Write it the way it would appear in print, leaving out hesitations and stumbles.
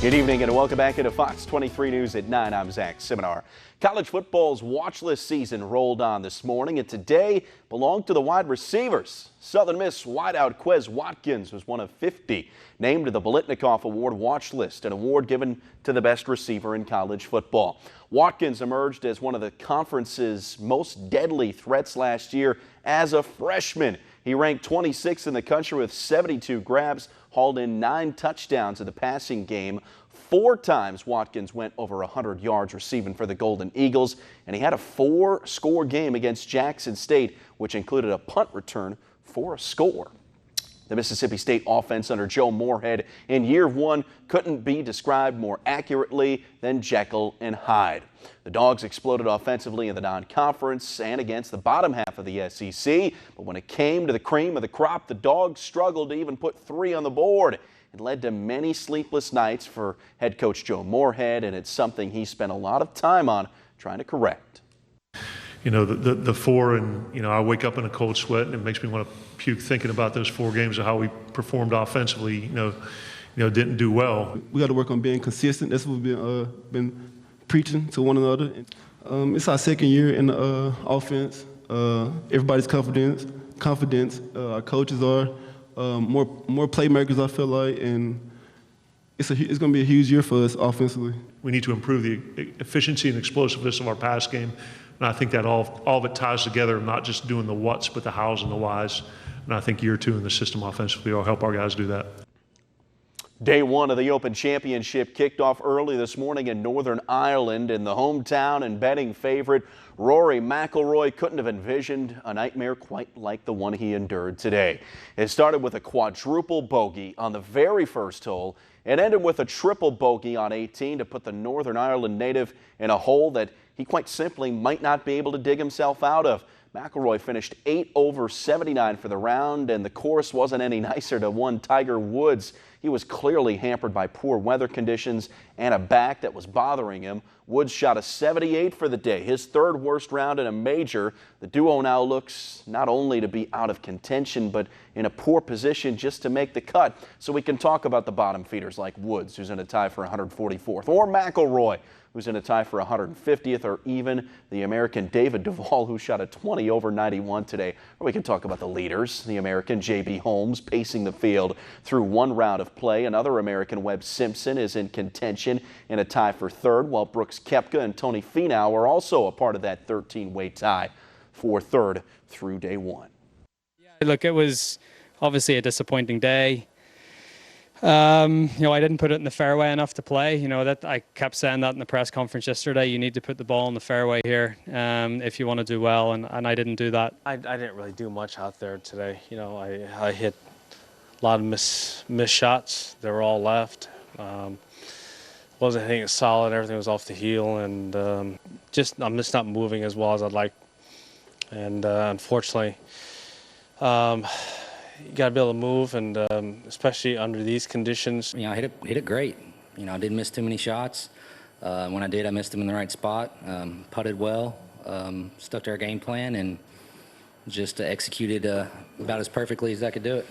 Good evening and welcome back into Fox 23 News at 9. I'm Zach Seminar. College football's watch list season rolled on this morning, and today belonged to the wide receivers. Southern Miss wideout Quez Watkins was one of 50 named to the Biletnikoff Award watch list, an award given to the best receiver in college football. Watkins emerged as one of the conference's most deadly threats last year as a freshman. He ranked 26th in the country with 72 grabs, hauled in 9 touchdowns in the passing game. 4 times Watkins went over 100 yards receiving for the Golden Eagles, and he had a 4-score game against Jackson State, which included a punt return for a score. The Mississippi State offense under Joe Moorhead in year 1 couldn't be described more accurately than Jekyll and Hyde. The Dogs exploded offensively in the non-conference and against the bottom half of the SEC, but when it came to the cream of the crop, the Dogs struggled to even put 3 on the board. It led to many sleepless nights for head coach Joe Moorhead, and it's something he spent a lot of time on trying to correct. You know, the 4, and, you know, I wake up in a cold sweat and it makes me want to puke thinking about those 4 games of how we performed offensively, you know, didn't do well. We got to work on being consistent. That's what we've been preaching to one another. It's our second year in the offense. Everybody's confident. Our coaches are more playmakers, I feel like, and it's going to be a huge year for us offensively. We need to improve the efficiency and explosiveness of our pass game. And I think that all of it ties together, not just doing the whats, but the hows and the whys. And I think year 2 in the system offensively will help our guys do that. Day 1 of the Open Championship kicked off early this morning in Northern Ireland, and the hometown and betting favorite Rory McIlroy couldn't have envisioned a nightmare quite like the one he endured today. It started with a quadruple bogey on the very first hole and ended with a triple bogey on 18 to put the Northern Ireland native in a hole that he quite simply might not be able to dig himself out of. McIlroy finished 8 over 79 for the round, and the course wasn't any nicer to one Tiger Woods. He was clearly hampered by poor weather conditions and a back that was bothering him. Woods shot a 78 for the day, his 3rd worst round in a major. The duo now looks not only to be out of contention, but in a poor position just to make the cut. So we can talk about the bottom feeders like Woods, who's in a tie for 144th, or McIlroy, who's in a tie for 150th, or even the American David Duval, who shot a 20 over 91 today. Or we can talk about the leaders, the American J.B. Holmes pacing the field through 1 round of play. Another American, Webb Simpson, is in contention in a tie for 3rd, while Brooks Koepka and Tony Finau are also a part of that 13-way tie for 3rd through day 1. Yeah, look, it was obviously a disappointing day. You know, I didn't put it in the fairway enough to play. You know, that I kept saying that in the press conference yesterday. You need to put the ball in the fairway here if you want to do well, and I didn't do that. I didn't really do much out there today. You know, I hit a lot of missed shots. They were all left. Wasn't hitting it solid. Everything was off the heel, and I'm just not moving as well as I'd like. And unfortunately, you got to be able to move, and especially under these conditions. You know, I hit it great. You know, I didn't miss too many shots. When I did, I missed them in the right spot. Putted well, stuck to our game plan, and just executed about as perfectly as I could do it.